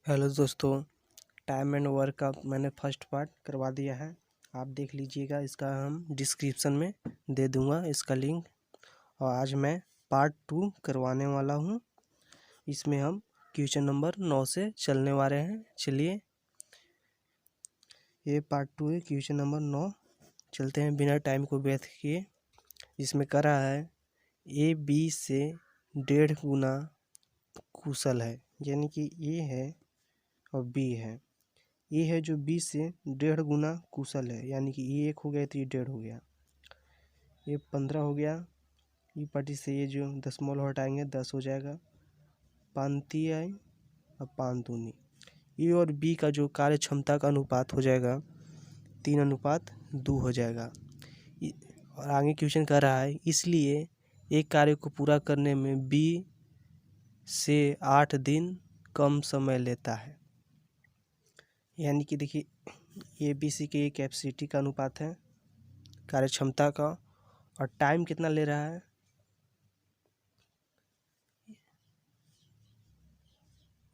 Hello दोस्तों, time and work का मैंने फर्स्ट पार्ट करवा दिया है। आप देख लीजिएगा, इसका हम डिस्क्रिप्शन में दे दूंगा इसका लिंक। और आज मैं पार्ट 2 करवाने वाला हूं। इसमें हम क्वेश्चन नंबर 9 से चलने वाले हैं। चलिए, ये पार्ट 2 है, क्वेश्चन नंबर 9। चलते हैं बिना टाइम को व्यर्थ किए। इसमें कह रहा है ए बी से 1.5 गुना कुशल है, यानी कि ए है और बी है। ये है जो 20 से 1.5 गुना कुशल है, यानी कि ये 1 हो गया तो ये 1.5 हो गया, ये 15 हो गया। ये पार्टी से ये जो दशमलव हटाएंगे 10 हो जाएगा। 5 आई और 5 दूनी। ए और बी का जो कार्य क्षमता का अनुपात हो जाएगा 3:2 हो जाएगा। और आगे क्वेश्चन कर रहा है, इसलिए एक कार्य को पूरा करने में बी से 8 दिन कम समय लेता है। यानी कि देखिए, ए बी सी के कैपेसिटी का अनुपात है कार्य क्षमता का, और टाइम कितना ले रहा है।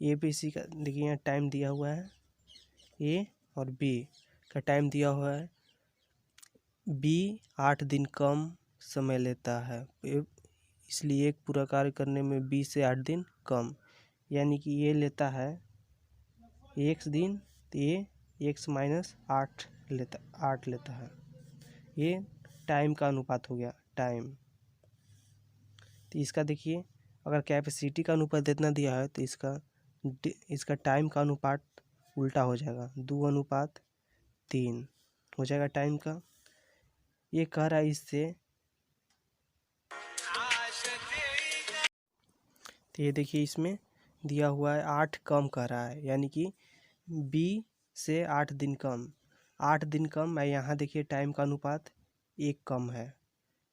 ए बी सी का देखिए यहाँ टाइम दिया हुआ है, ए और बी का टाइम दिया हुआ है। बी 8 दिन कम समय लेता है, इसलिए एक पूरा कार्य करने में बी से 8 दिन कम, यानी कि ये लेता है x दिन, तो ये x माइनस 8 लेता है। ये टाइम का अनुपात हो गया, टाइम। तो इसका देखिए, अगर कैपेसिटी का अनुपात इतना दिया है तो इसका टाइम का अनुपात उल्टा हो जाएगा, 2:3 हो जाएगा टाइम का। ये कह रहा है इससे, तो ये देखिए इसमें दिया हुआ है 8 कम कह रहा है, यानी कि बी से 8 दिन कम। 8 दिन कम है, यहाँ देखिए टाइम का अनुपात 1 कम है,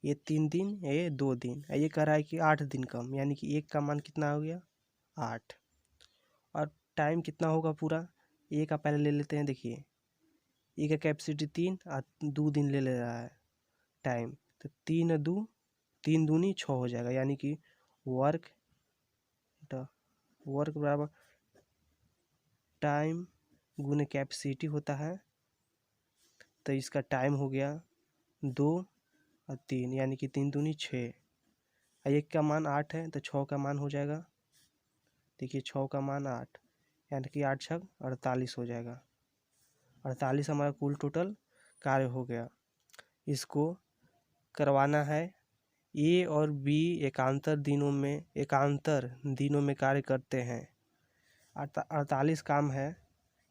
ये 3 दिन, ये 2 दिन। ये कह रहा है कि 8 दिन कम, यानी कि 1 का मान कितना हो गया 8। और टाइम कितना होगा पूरा, ए का पहले ले लेते हैं। देखिए ए का कैपेसिटी 3 और 2 दिन ले रहा है टाइम, तो 3 दूनी 6 हो जाएगा, यानी कि वर्क बराबर टाइम गुने कैपेसिटी होता है। तो इसका टाइम हो गया 2 और 3, यानी कि 3 दूनी 6। 1 का मान 8 है तो 6 का मान हो जाएगा। देखिए 6 का मान 8, यानी कि 8 छक 48 हो जाएगा। 48 हमारा कुल टोटल कार्य हो गया। इसको करवाना है ए और बी एकांतर दिनों में कार्य करते हैं। 48 काम है,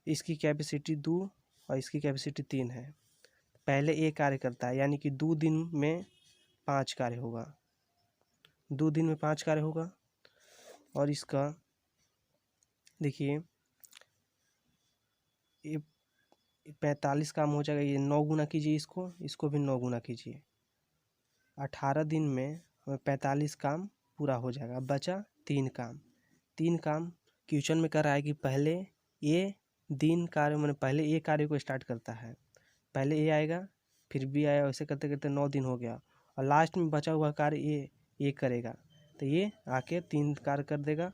इसकी कैपेसिटी 2 और इसकी कैपेसिटी 3 है। पहले ए कार्य करता है, यानी कि 2 दिन में 5 कार्य होगा, 2 दिन में 5 कार्य होगा। और इसका देखिए ये 45 काम हो जाएगा, ये 9 गुना कीजिए, इसको भी 9 गुना कीजिए। 18 दिन में हमें 45 काम पूरा हो जाएगा। बचा 3 काम। 3 काम क्वेश्चन में कर रहा है कि पहले ए दिन कार्य, मैंने पहले ए कार्य को स्टार्ट करता है, पहले ए आएगा फिर बी आया, वैसे करते करते 9 दिन हो गया। और लास्ट में बचा हुआ कार्य ए करेगा, तो ये आके 3 कार्य कर देगा,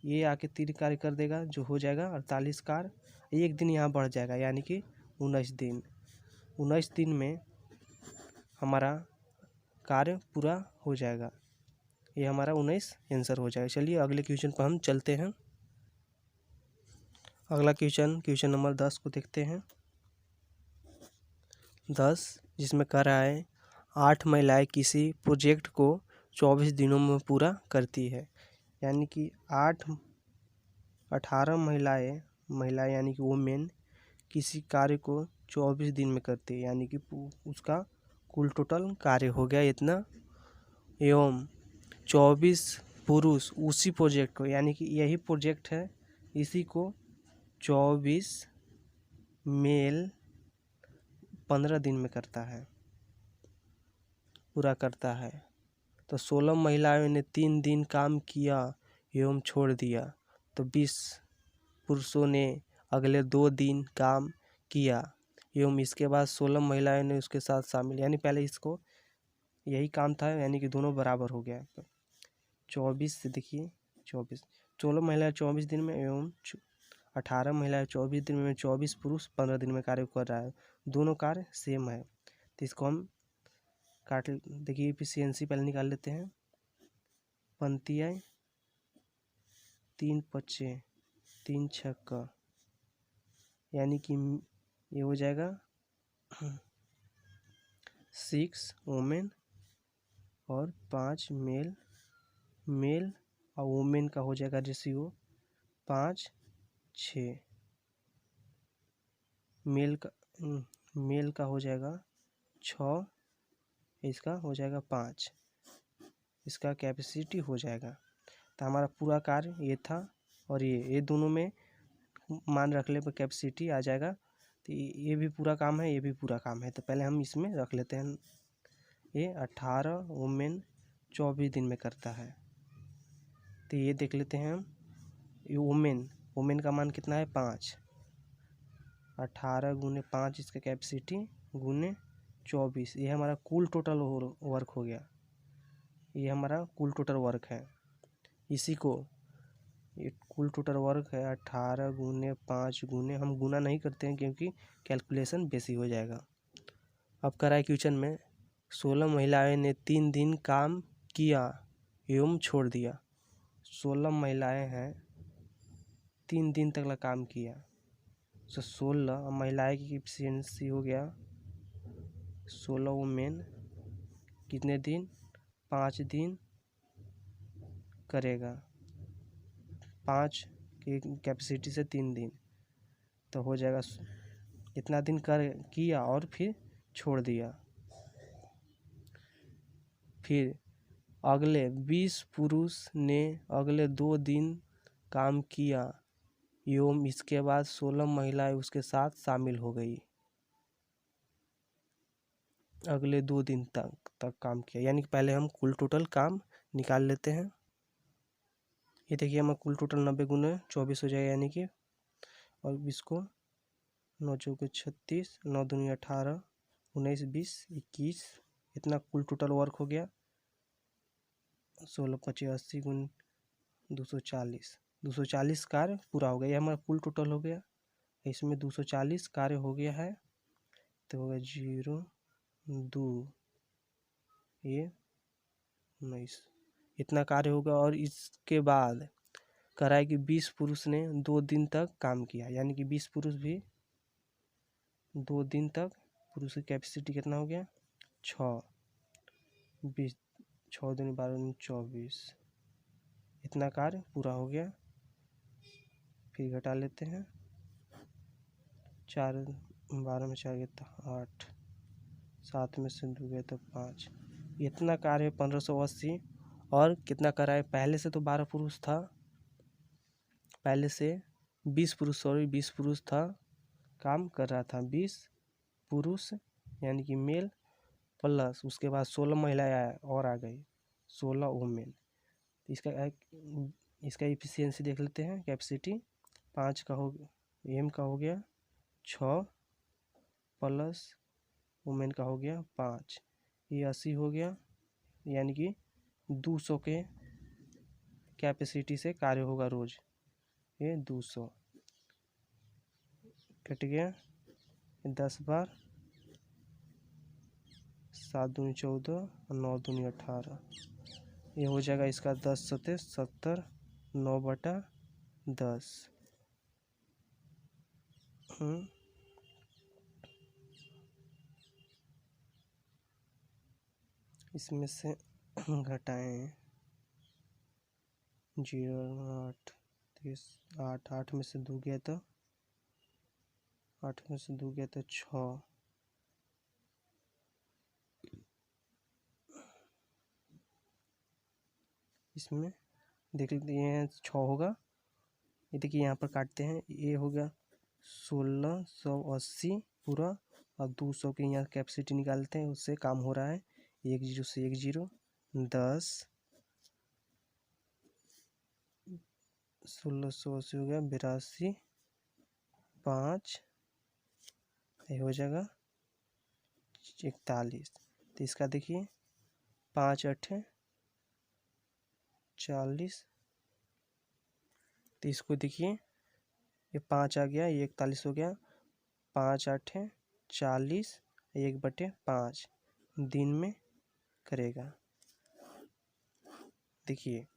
ये आके 3 कार्य कर देगा, जो हो जाएगा 48 कार्य। 1 दिन यहाँ बढ़ जाएगा, यानी कि 19 दिन। 19 दिन में हमारा कार्य पूरा हो जाएगा। ये हमारा 19 आंसर हो जाएगा। चलिए अगले क्वेश्चन पर हम चलते हैं। अगला क्वेश्चन नंबर 10 को देखते हैं। 10 जिसमें कह रहा है 8 महिलाएं किसी प्रोजेक्ट को 24 दिनों में पूरा करती है, यानी कि 18 महिलाएं यानी कि वुमेन किसी कार्य को 24 दिन में करती है, यानी कि उसका कुल टोटल कार्य हो गया इतना। एवं 24 पुरुष उसी प्रोजेक्ट को, यानी कि यही प्रोजेक्ट है, इसी को 24 मेल 15 दिन में पूरा करता है। तो 16 महिलाओं ने 3 दिन काम किया एवं छोड़ दिया, तो 20 पुरुषों ने अगले 2 दिन काम किया एवं इसके बाद 16 महिलाओं ने उसके साथ शामिल, यानी पहले इसको यही काम था, यानी कि दोनों बराबर हो गया। 24 से देखिए 24, 16 महिलाएं 24 दिन में एवं 18 महिलाएं 24 दिन में, 24 पुरुष 15 दिन में कार्य कर रहा है। दोनों कार्य सेम है, तो इसको हम काट देखिए एफिशिएंसी पहले निकाल लेते हैं। पंक्तियाँ 3 पच्चे 3 छक्का, यानी कि ये हो जाएगा 6 वोमेन और 5 मेल। मेल और वोमेन का हो जाएगा रेशियो 5:6। मेल का हो जाएगा 6, इसका हो जाएगा 5, इसका कैपेसिटी हो जाएगा। तो हमारा पूरा कार्य ये था, और ये दोनों में मान रख ले पर कैपेसिटी आ जाएगा। तो ये भी पूरा काम है, ये भी पूरा काम है, तो पहले हम इसमें रख लेते हैं। ये 18 वोमेन 24 दिन में करता है, तो ये देख लेते हैं हम। ये वोमेन का मान कितना है 5, 18 गुने 5 इसका कैपेसिटी गुने 24, ये हमारा कुल टोटल वर्क हो गया। ये हमारा कुल टोटल वर्क है। इसी को ये कुल टोटल वर्क है 18 गुने 5 गुने, हम गुना नहीं करते हैं क्योंकि कैलकुलेशन बेसी हो जाएगा। अब करा है क्वेश्चन में 16 महिलाएं ने 3 दिन काम किया एवं छोड़ दिया। 16 महिलाएं हैं, 3 दिन तक काम किया, तो 16 महिलाएं की एफिशिएंसी हो गया 16 वुमेन कितने दिन, 5 दिन करेगा, 5 की कैपेसिटी से 3 दिन, तो हो जाएगा इतना दिन किया और फिर छोड़ दिया। फिर अगले 20 पुरुष ने अगले 2 दिन काम किया एवं इसके बाद 16 महिलाएं उसके साथ शामिल हो गई। अगले 2 दिन तक काम किया, यानी कि पहले हम कुल टोटल काम निकाल लेते हैं। ये देखिए हमारा कुल टोटल 90 गुने 24 हो जाएगा, यानी कि, और इसको 9 चौके 36, 9 दूनी 18, 19 20 21, इतना कुल टोटल वर्क हो गया। 16 25 80 गुन 240, 240 कार्य पूरा हो गया। ये हमारा कुल टोटल हो गया, इसमें 240 कार्य हो गया है, तो हो गया 0 2 ये 19, इतना कार्य होगा। और इसके बाद करा है कि 20 पुरुष ने 2 दिन तक काम किया, यानी कि 20 पुरुष भी 2 दिन तक, पुरुष की कैपेसिटी कितना हो गया 6, 20 6 दूनी 12 24, इतना कार्य पूरा हो गया। फिर घटा लेते हैं, 4 12 में 4 गया तो 8, 7 में से 2 गया तो 5, इतना कार्य 1580। और कितना करा है, पहले से तो 12 पुरुष था, पहले से 20 पुरुष था काम कर रहा था, 20 पुरुष यानी कि मेल, प्लस उसके बाद 16 महिलाएं और आ गई, 16 वुमेन। इसका एफिशिएंसी देख लेते हैं। कैपेसिटी 5 का हो, एम का हो गया 6 प्लस वुमेन का हो गया 5, ये 80 हो गया, यानी कि 200 के कैपेसिटी से कार्य होगा रोज। ये 200 कट गया, 10 बार, 7 दूनी 14 और 9 दूनी 18, ये हो जाएगा इसका 10 सते 70, 9/10। इसमें से घटाएं 0 8 30 8, 8 में से 2 गया तो 8 में से 2 गया तो 6, इसमें देख लेते हैं 6 होगा। ये देखिए यहाँ पर काटते हैं, ये हो गया 1680 पूरा, और 200 की यहाँ कैपेसिटी निकालते हैं, उससे काम हो रहा है। 1 0 से 1 0 10, 1680 हो गया 82, 5 ये हो जाएगा 41। तो इसका देखिए 5 8 40, तो इसको देखिए, ये 5 आ गया, ये 41 हो गया, 5 8 40, 1/5 दिन में करेगा। देखिए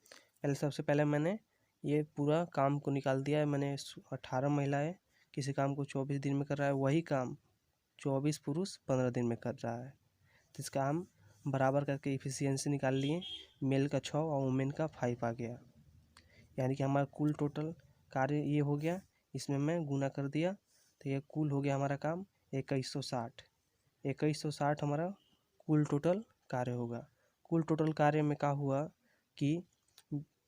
सबसे पहले मैंने ये पूरा काम को निकाल दिया है। मैंने 18 महिलाएं किसी काम को 24 दिन में कर रहा है, वही काम 24 पुरुष 15 दिन में कर रहा है। तो इसका हम बराबर करके इफिशियंसी निकाल लिए। मेल का 6 और वुमेन का 5 आ गया, यानी कि हमारा कुल टोटल कार्य ये हो गया। इसमें मैं गुना कर दिया तो ये कुल हो गया हमारा काम 2160। 2160 हमारा कुल टोटल कार्य होगा। कुल टोटल कार्य में क्या हुआ कि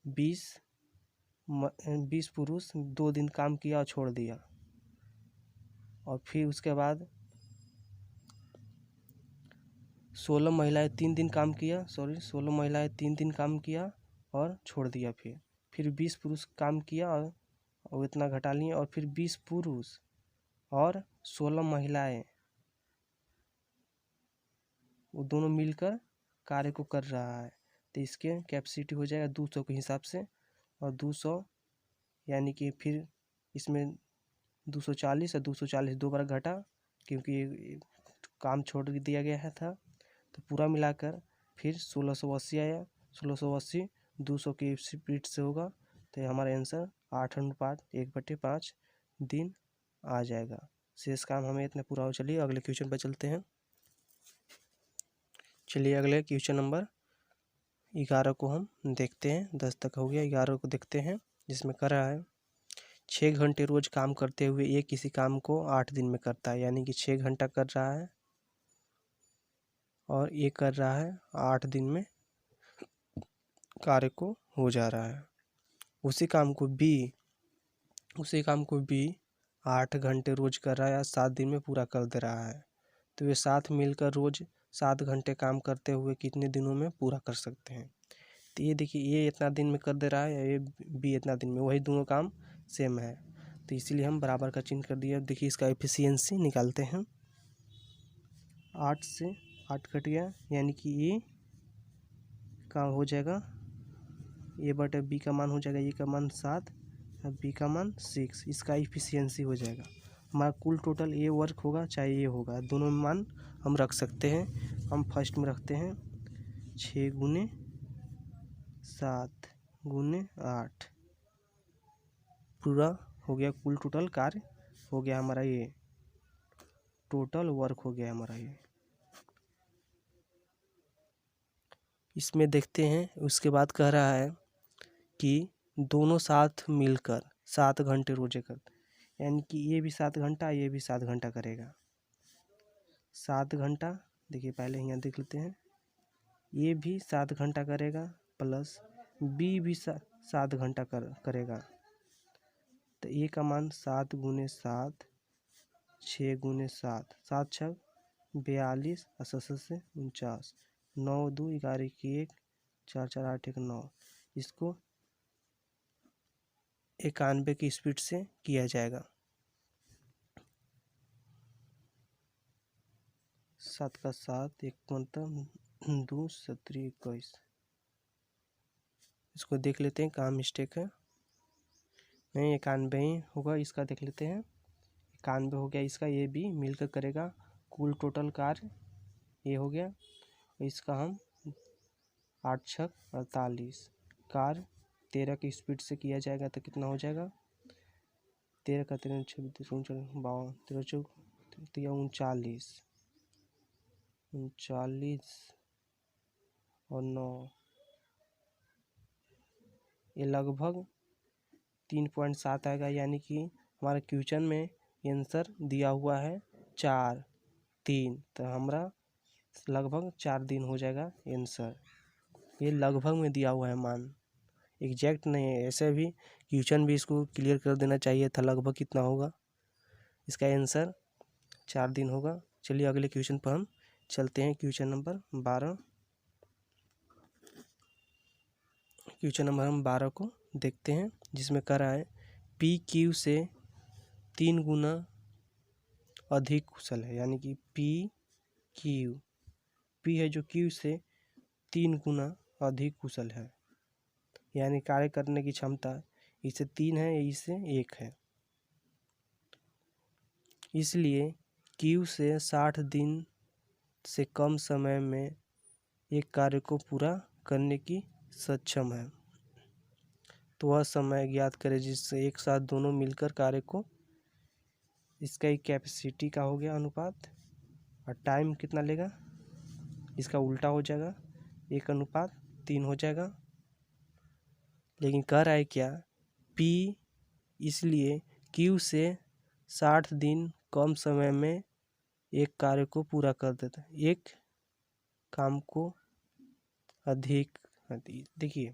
20 पुरुष 2 दिन काम किया और छोड़ दिया, और फिर उसके बाद 16 महिलाएं 3 दिन काम किया, 16 महिलाएं 3 दिन काम किया और छोड़ दिया। फिर 20 पुरुष काम किया और इतना घटा लिए, और फिर 20 पुरुष और 16 महिलाएं वो दोनों मिलकर कार्य को कर रहा है। तो इसके कैपेसिटी हो जाएगा 200 के हिसाब से, और 200 यानी कि फिर इसमें 240 और 240 दो बार घटा, क्योंकि ये काम छोड़ दिया गया था। तो पूरा मिलाकर फिर 1680 आया। 1680 200 की स्पीड से होगा, तो हमारा आंसर 8:1/5 दिन आ जाएगा। शेष काम हमें इतना पूरा हो। चलिए अगले क्वेश्चन पर चलते हैं। चलिए अगले क्वेश्चन नंबर 11 को हम देखते हैं। 10 तक हो गया, 11 को देखते हैं, जिसमें कर रहा है 6 घंटे रोज काम करते हुए ये किसी काम को 8 दिन में करता है, यानी कि 6 घंटा कर रहा है और ये कर रहा है 8 दिन में कार्य को हो जा रहा है। उसी काम को भी 8 घंटे रोज कर रहा है या 7 दिन में पूरा कर दे रहा है। तो वे साथ मिलकर रोज 7 घंटे काम करते हुए कितने दिनों में पूरा कर सकते हैं। तो ये देखिए, ये इतना दिन में कर दे रहा है या ये भी इतना दिन में, वही दोनों काम सेम है, तो इसीलिए हम बराबर का चिन्ह कर दिया। देखिए इसका एफिशिएंसी निकालते हैं। 8 से 8 कट गया, यानी कि ये का हो जाएगा ए बटे बी का मान हो जाएगा, ए का मान 7 और बी का मान 6। इसका इफिशियंसी हो जाएगा हमारा कुल टोटल। ए वर्क होगा चाहे ये होगा, दोनों में मान हम रख सकते हैं। हम फर्स्ट में रखते हैं 6 × 7 × 8, पूरा हो गया। कुल टोटल कार्य हो गया हमारा, ये टोटल वर्क हो गया हमारा ये। इसमें देखते हैं, उसके बाद कह रहा है कि दोनों साथ मिलकर 7 घंटे रोजे कर, यानी कि ये भी 7 घंटा, ये भी 7 घंटा करेगा। 7 घंटा, देखिए पहले यहाँ देख लेते हैं, ये भी 7 घंटा करेगा प्लस बी भी 7 घंटा करेगा। तो ए का मान 7 × 7, 6 × 7, 7 × 6 42 और 7 से 49, 9 2 11 1 4 4 8 1 9। इसको 91 की स्पीड से किया जाएगा। 7 का 7 1 2 17 21। इसको देख लेते हैं कहाँ मिस्टेक है। नहीं, 91 ही होगा, इसका देख लेते हैं। 91 हो गया इसका, ये भी मिलकर करेगा। कुल टोटल कार्य ये हो गया। इसका हम 8 6 48 कार्य 13 की स्पीड से किया जाएगा, तो कितना हो जाएगा? 13 का 13 26 52 13 चौक 39 और 9, ये लगभग 3.7 आएगा, यानी कि हमारे क्वेश्चन में आंसर दिया हुआ है 4 3, तो हमारा लगभग 4 दिन हो जाएगा आंसर। ये लगभग में दिया हुआ है मान, एग्जैक्ट नहीं है। ऐसे भी क्वेश्चन भी इसको क्लियर कर देना चाहिए था लगभग कितना होगा। इसका आंसर 4 दिन होगा। चलिए अगले क्वेश्चन पर हम चलते हैं। क्वेश्चन नंबर 12, क्वेश्चन नंबर हम 12 को देखते हैं, जिसमें कह रहा है पी क्यू से 3 गुना अधिक कुशल है, यानी कि पी है जो क्यू से 3 गुना अधिक कुशल है, यानी कार्य करने की क्षमता इससे 3 है, इससे 1 है। इसलिए क्यू से 60 दिन से कम समय में एक कार्य को पूरा करने की सक्षम है। तो वह समय ज्ञात करें जिससे एक साथ दोनों मिलकर कार्य को, इसका एक कैपेसिटी का हो गया अनुपात, और टाइम कितना लेगा, इसका उल्टा हो जाएगा, 1:3 हो जाएगा। लेकिन कह रहा है क्या, P, इसलिए Q से 60 दिन कम समय में एक कार्य को पूरा कर देता है, एक काम को अधिक। देखिए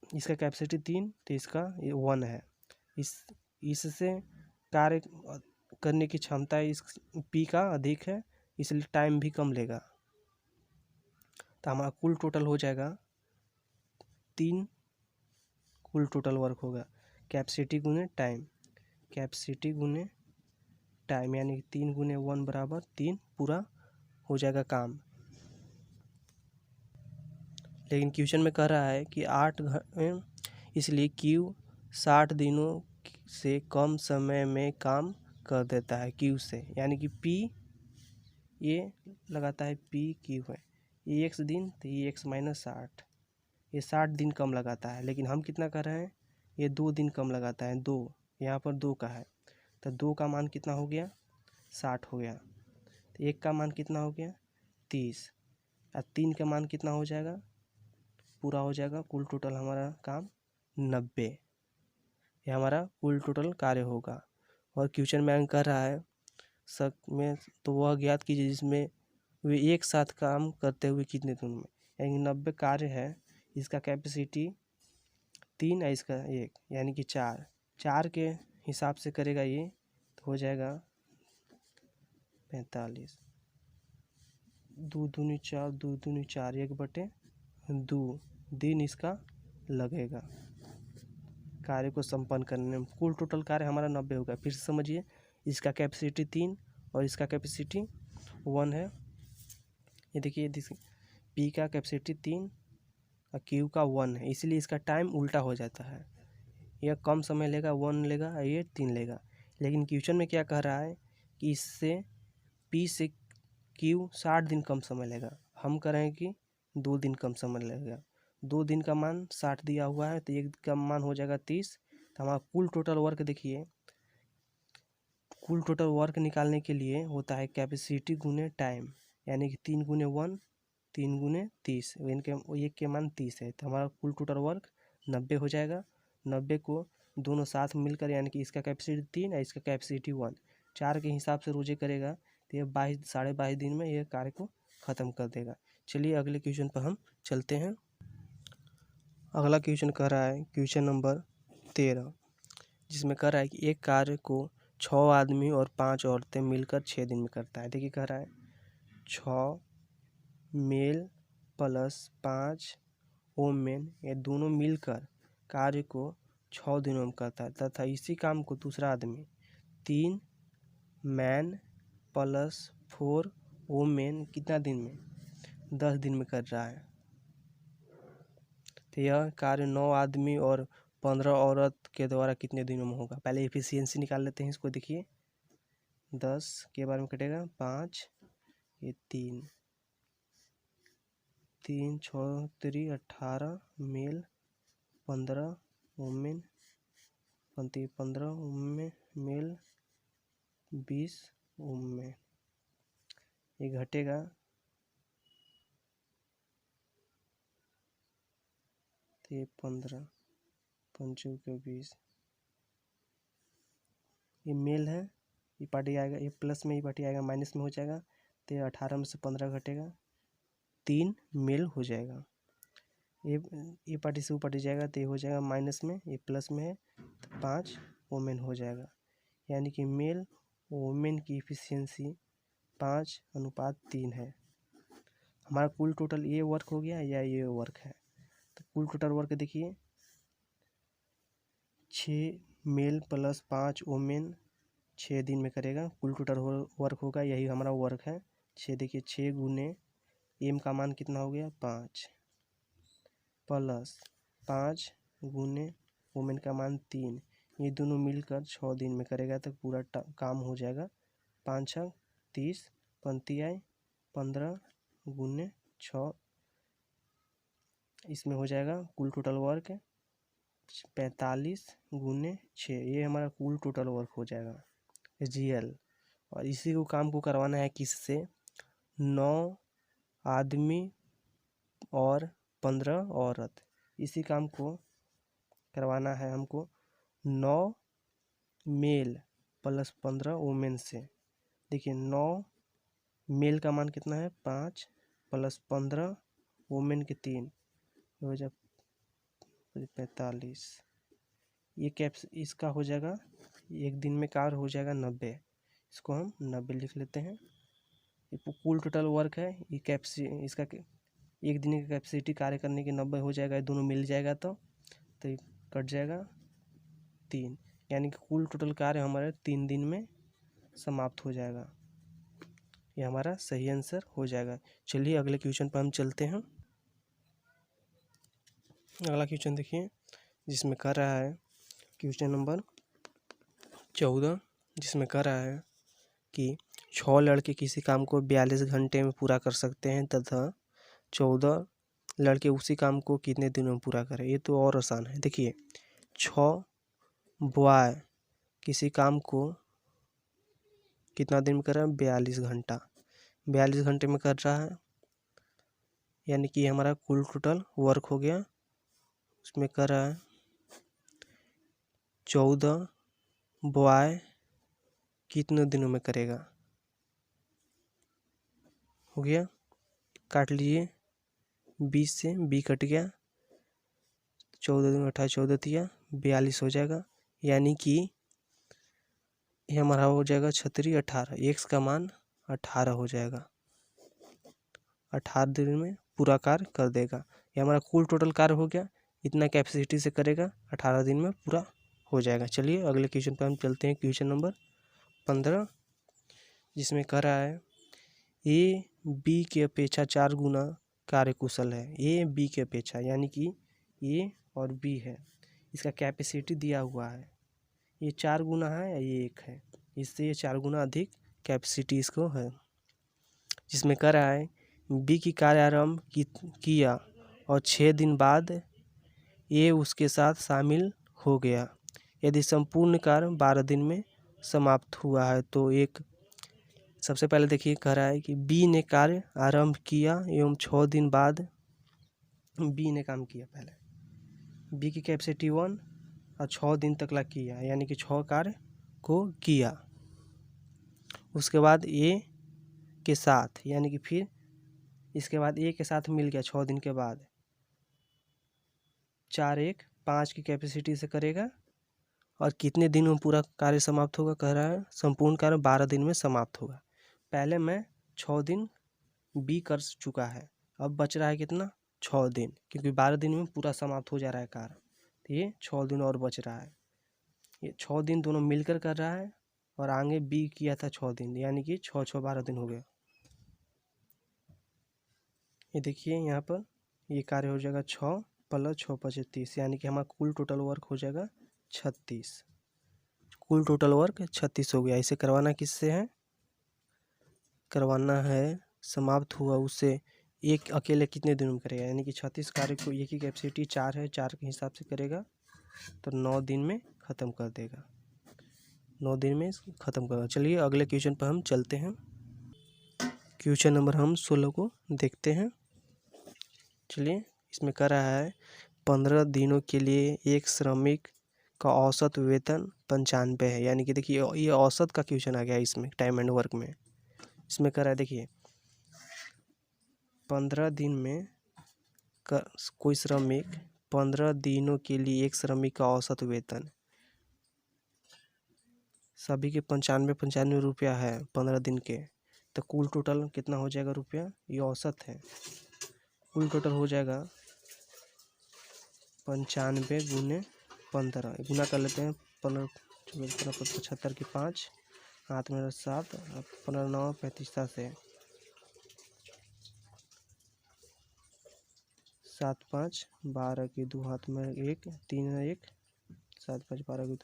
इसका कैपेसिटी 3, तो इसका 1 है। इससे कार्य करने की क्षमता इस P का अधिक है, इसलिए टाइम भी कम लेगा। तो हमारा कुल टोटल हो जाएगा 3, कुल टोटल वर्क होगा कैपेसिटी गुने टाइम, कैपेसिटी गुने टाइम, यानी कि 3 गुने 1 बराबर 3 पूरा हो जाएगा काम। लेकिन क्वेश्चन में कह रहा है कि 8 इसलिए Q 60 दिनों से कम समय में काम कर देता है Q से, यानी कि P ये लगाता है, P Q है, ये x दिन, तो ये x माइनस 60, ये 60 दिन कम लगाता है। लेकिन हम कितना कर रहे हैं, ये 2 दिन कम लगाता है, 2, यहाँ पर 2 का है, तो 2 का मान कितना हो गया, 60 हो गया। तो 1 का मान कितना हो गया, 30, और 3 का मान कितना हो जाएगा, पूरा हो जाएगा। कुल टोटल हमारा काम 90, ये हमारा कुल टोटल कार्य होगा। और क्वेश्चन में कर रहा है सब में, तो वह ज्ञात कीजिए जिसमें वे एक साथ काम करते हुए कितने दिन में, यानी 90 कार्य है, इसका कैपेसिटी 3 है, इसका 1, यानी कि 4 के हिसाब से करेगा ये, तो हो जाएगा 45, 2 दूनी 4, 2 दूनी 4, 1/2 दिन इसका लगेगा कार्य को संपन्न करने में। कुल टोटल कार्य हमारा 90 होगा। फिर से समझिए, इसका कैपेसिटी 3 और इसका कैपेसिटी 1 है। ये देखिए P का कैपेसिटी 3 और Q का 1 है, इसलिए इसका टाइम उल्टा हो जाता है, यह कम समय लेगा, 1 लेगा, और ये 3 लेगा। लेकिन क्वेश्चन में क्या कह रहा है कि इससे P से Q 60 दिन कम समय लेगा, हम कह रहे हैं कि 2 दिन कम समय लगेगा। 2 दिन का मान 60 दिया हुआ है, तो 1 का मान हो जाएगा 30। तो हमारा कुल टोटल वर्क देखिए, कुल टोटल वर्क निकालने के लिए होता है कैपेसिटी गुने टाइम, यानी कि 3 गुने 1, 3 गुने 30, इनके 1 के मान 30 है, तो हमारा कुल टोटल वर्क 90 हो जाएगा। 90 को दोनों साथ मिलकर, यानी कि इसका कैपेसिटी 3 है, इसका कैपेसिटी 1, 4 के हिसाब से रोजे करेगा, तो ये 22-22.5 दिन में यह कार्य को ख़त्म कर देगा। चलिए अगले क्वेश्चन पर हम चलते हैं। अगला क्वेश्चन कह रहा है क्वेश्चन नंबर 13, जिसमें कह रहा है कि एक कार्य को 6 आदमी और 5 औरतें मिलकर 6 दिन में करता है। देखिए कह रहा है 6 मेल प्लस 5 वोमेन, ये दोनों मिलकर कार्य को 6 दिनों में करता है, तथा इसी काम को दूसरा आदमी 3 मैन प्लस 4 वोमेन कितना दिन में, 10 दिन में कर रहा है। तो यह कार्य 9 आदमी और 15 औरत के द्वारा कितने दिनों में होगा। पहले एफिशिएंसी निकाल लेते हैं इसको। देखिए 10 के बारे में कटेगा 5, ये 3, 6 3 18 male, 15 women, 15 women male, 20 women, ये घटेगा, तो ये 15, 5 के 20, ये मेल है, ये पार्टी आएगा, ये प्लस में, ये पार्टी आएगा माइनस में हो जाएगा, तो ये 18 में से 15 घटेगा, 3 मेल हो जाएगा। ये पार्टी से वो पार्टी जाएगा, तो ये हो जाएगा माइनस में, ये प्लस में है, तो 5 वोमेन हो जाएगा। यानी कि मेल वोमेन की इफिशियंसी 5:3 है। हमारा कुल टोटल ये वर्क हो गया या ये वर्क है। तो कुल टोटल वर्क देखिए 6 मेल प्लस 5 वोमेन 6 दिन में करेगा, कुल टोटल वर्क होगा, यही हमारा वर्क है। 6 देखिए 6 गुने एम का मान कितना हो गया 5, प्लस 5 गुने वुमेन का मान 3, ये दोनों मिलकर 6 दिन में करेगा तो पूरा काम हो जाएगा। 5 6 30, 35 आए 15 गुने 6, इसमें हो जाएगा कुल टोटल वर्क 45 गुने 6, ये हमारा कुल टोटल वर्क हो जाएगा GL। और इसी को काम को करवाना है किससे, 9 आदमी और 15 औरत। इसी काम को करवाना है हमको 9 मेल प्लस 15 वुमेन से। देखिए 9 मेल का मान कितना है 5 प्लस 15 वुमेन के 3 हो जाए 45। ये कैप्स इसका हो जाएगा एक दिन में कार्य हो जाएगा 90, इसको हम 90 लिख लेते हैं। ये कुल टोटल वर्क है, ये इसका एक दिन की कैपेसिटी कार्य करने की 90 हो जाएगा, दोनों मिल जाएगा तो ये कट जाएगा 3, यानी कि कुल टोटल कार्य हमारे 3 दिन में समाप्त हो जाएगा। ये हमारा सही आंसर हो जाएगा। चलिए अगले क्वेश्चन पर हम चलते हैं। अगला क्वेश्चन देखिए जिसमें कर रहा है क्वेश्चन नंबर 14, जिसमें कर रहा है कि 6 लड़के किसी काम को 42 घंटे में पूरा कर सकते हैं तथा 14 लड़के उसी काम को कितने दिनों में पूरा करें। ये तो और आसान है। देखिए 6 बॉय किसी काम को कितना दिन में कर रहा है 42 घंटा, 42 घंटे में कर रहा है, यानी कि हमारा कुल टोटल वर्क हो गया। उसमें कर रहा है 14 बॉय कितने दिनों में करेगा, हो गया। काट लीजिए 20 से B कट गया, 14 दिन 28 14 तिया 42 हो जाएगा, यानी कि ये हमारा हो जाएगा 36 18, x का मान 18 हो जाएगा। 18 दिन में पूरा कार्य कर देगा। ये हमारा कुल टोटल कार्य हो गया, इतना कैपेसिटी से करेगा, 18 दिन में पूरा हो जाएगा। चलिए अगले क्वेश्चन पर हम चलते हैं, क्वेश्चन नंबर 15, जिसमें कह रहा है A B की अपेक्षा 4 गुना कार्यकुशल है। A B की अपेक्षा यानी कि A और B है, इसका कैपेसिटी दिया हुआ है, ये 4 गुना है या ये 1 है, इससे ये 4 गुना अधिक कैपेसिटी इसको है। जिसमें कह रहा है B की कार्य आरंभ किया और 6 दिन बाद A उसके साथ शामिल हो गया। यदि संपूर्ण कार्य 12 दिन में समाप्त हुआ है तो एक सबसे पहले देखिए कह रहा है कि B ने कार्य आरंभ किया एवं 6 दिन बाद B ने काम किया। पहले B की कैपेसिटी 1 और 6 दिन तक ला किया, यानी कि 6 कार्य को किया। उसके बाद A के साथ, यानी कि फिर इसके बाद A के साथ मिल गया 6 दिन के बाद, 4 1 5 की कैपेसिटी से करेगा और कितने दिन में पूरा कार्य समाप्त होगा, कह रहा है संपूर्ण कार्य 12 दिन में समाप्त होगा। पहले मैं 6 दिन B कर चुका है, अब बच रहा है कितना 6 दिन, क्योंकि 12 दिन में पूरा समाप्त हो जा रहा है कार्य, तो ये 6 दिन और बच रहा है। ये 6 दिन दोनों मिलकर कर रहा है और आगे B किया था 6 दिन, यानी कि 6 6 12 दिन हो गया। ये देखिए यहाँ पर ये कार्य हो जाएगा 6 प्लस 6 5 30, यानी कि हमारा कुल टोटल वर्क हो जाएगा 36। कुल टोटल वर्क 36 हो गया। इसे करवाना किससे है, करवाना है समाप्त हुआ उससे एक अकेले कितने दिनों में करेगा, यानी कि 36 कार्य को एक ही कैपेसिटी 4 है, 4 के हिसाब से करेगा तो 9 दिन में ख़त्म कर देगा, 9 दिन में ख़त्म करेगा। चलिए अगले क्वेश्चन पर हम चलते हैं। क्वेश्चन नंबर हम 16 को देखते हैं। चलिए इसमें कह रहा है 15 दिनों के लिए एक श्रमिक का औसत वेतन 95 है, यानी कि देखिए ये औसत का क्वेश्चन आ गया इसमें टाइम एंड वर्क में। इसमें कह रहा है देखिए 15 दिन में कोई श्रमिक 15 दिनों के लिए एक श्रमिक का औसत वेतन सभी के 95 रुपया है 15 दिन के, तो कुल टोटल कितना हो जाएगा रुपया, ये औसत है, कुल टोटल हो जाएगा 95 गुने 15, गुना कर लेते हैं 15 75 की 5 हाथ में 7 15 9 35 से 7 5 12 की 2 हाथ में 1 3 1 7 5 12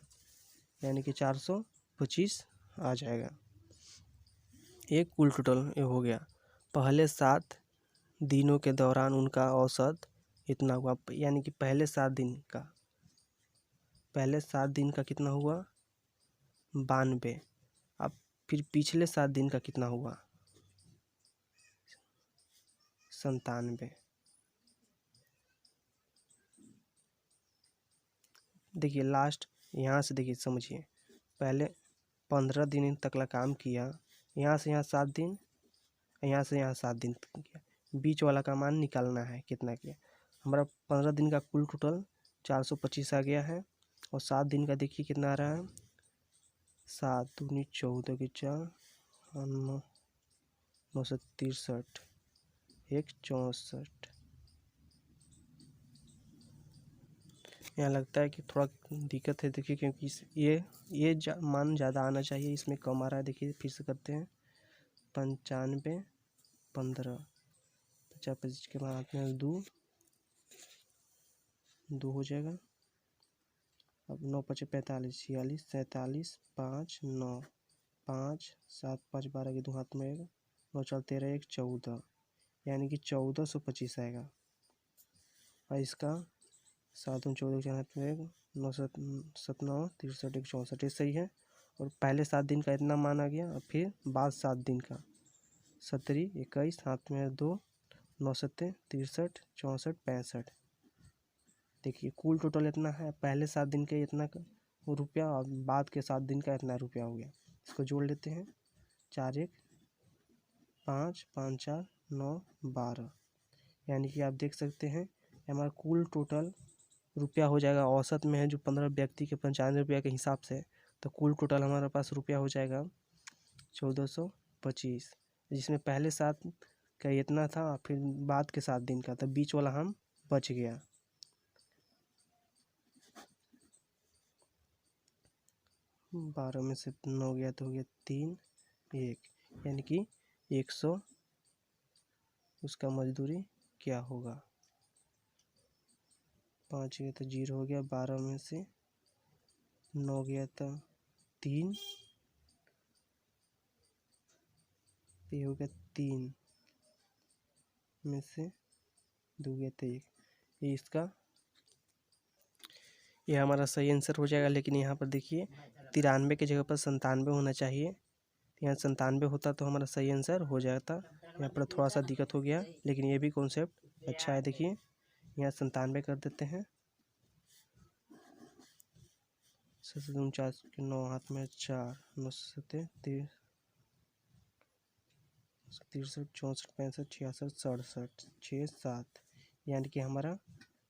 यानी कि 425 आ जाएगा। ये कुल टोटल ये हो गया। पहले 7 दिनों के दौरान उनका औसत इतना हुआ, यानी कि पहले 7 दिन का कितना हुआ 92। अब फिर पिछले 7 दिन का कितना हुआ 97। देखिए लास्ट यहाँ से देखिए समझिए, पहले 15 दिन तक का काम किया, यहाँ से यहाँ 7 दिन, यहाँ से यहाँ 7 दिन किया, बीच वाला का मान निकालना है कितना किया। हमारा 15 दिन का कुल टोटल 425 आ गया है, और 7 दिन का देखिए कितना आ रहा है 7 दूनी 14 के 4 963 1 64। यहाँ लगता है कि थोड़ा दिक्कत है, देखिए क्योंकि ये मान ज़्यादा आना चाहिए, इसमें कम आ रहा है। देखिए फिर से करते हैं 95 15 50 25 के बाद में 2 हो जाएगा। अब 9 5 45 46 47 5 9 5 7 5 12 के 2 हाथ में आएगा, 9 4 13 1 14, यानी कि 1425 आएगा। और इसका 7 14 के हाथ में आएगा, 9 7 7 9 63 1 64, ये सही है। और पहले 7 दिन का इतना मान आ गया, और फिर बाद 7 दिन का 17 21 हाथ में 2 9 7 63 64 65। देखिए कुल टोटल इतना है, पहले 7 दिन के इतना रुपया और बाद के 7 दिन का इतना रुपया हो गया। इसको जोड़ लेते हैं 4 1 5 5 4 9 12, यानी कि आप देख सकते हैं हमारा कुल टोटल रुपया हो जाएगा। औसत में है जो 15 व्यक्ति के 95 रुपया के हिसाब से, तो कुल टोटल हमारे पास रुपया हो जाएगा 1425, जिसमें पहले 7 का इतना था, फिर बाद के 7 दिन का, तो बीच वाला हम बच गया। बारह में से 9 गया तो हो गया 3 1, यानी कि 100 उसका मजदूरी क्या होगा। 5 गया तो 0 हो गया, 12 में से 9 गया तो 3, ये हो गया 3 में से 2 गया तो 1, ये इसका ये हमारा सही आंसर हो जाएगा। लेकिन यहाँ पर देखिए 93 की जगह पर 97 होना चाहिए, यहाँ 97 होता तो हमारा सही आंसर हो जाता। यहाँ पर थोड़ा सा दिक्कत हो गया, लेकिन ये भी कॉन्सेप्ट अच्छा है। देखिए यहाँ 97 कर देते हैं, 49 के 9 हाथ में 4 9 7 63 64 65 66 67 6 7, यानी कि हमारा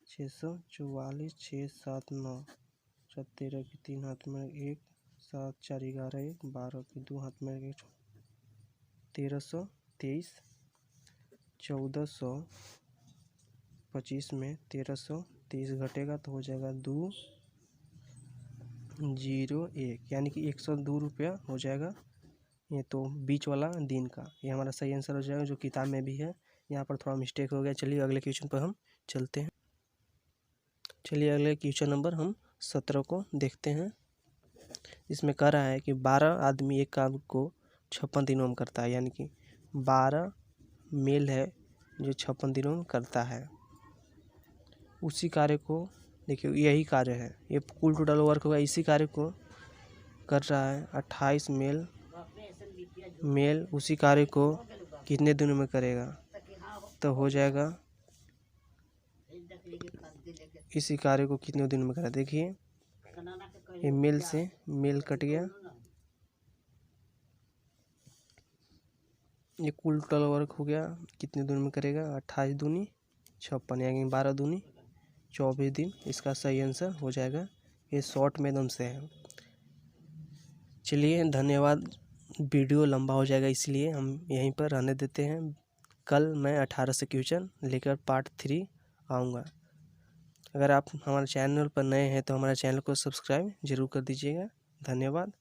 644 6 7 9 13 के 3 हाथ में 1 7 4 11 1 12 के 2 हाथ में 1 1323, 1425 में 1330 घटेगा तो हो जाएगा 201, यानी कि 102 रुपया हो जाएगा। ये तो बीच वाला दिन का ये हमारा सही आंसर हो जाएगा, जो किताब में भी है। यहाँ पर थोड़ा मिस्टेक हो गया। चलिए अगले क्वेश्चन पर हम चलते हैं। चलिए अगले क्वेश्चन नंबर हम 17 को देखते हैं। इसमें कह रहा है कि 12 आदमी एक काम को 56 दिनों में करता है, यानी कि 12 मेल है जो 56 दिनों में करता है। उसी कार्य को देखिए, यही कार्य है, ये कुल टोटल वर्क होगा। इसी कार्य को कर रहा है 28 मेल उसी कार्य को कितने दिनों में करेगा, तो हो जाएगा इसी कार्य को कितने दिनों में करा। देखिए ये मेल से मेल कट गया, ये कुल टोटल वर्क हो गया कितने दिन में करेगा 28 दूनी 56, यानी 12 दूनी 24 दिन। इसका सही आंसर हो जाएगा। ये शॉर्ट में एकदम से है। चलिए धन्यवाद। वीडियो लंबा हो जाएगा इसलिए हम यहीं पर रहने देते हैं। कल मैं 18 से क्वेश्चन लेकर पार्ट 3 आऊँगा। अगर आप हमारे चैनल पर नए हैं तो हमारे चैनल को सब्सक्राइब जरूर कर दीजिएगा। धन्यवाद।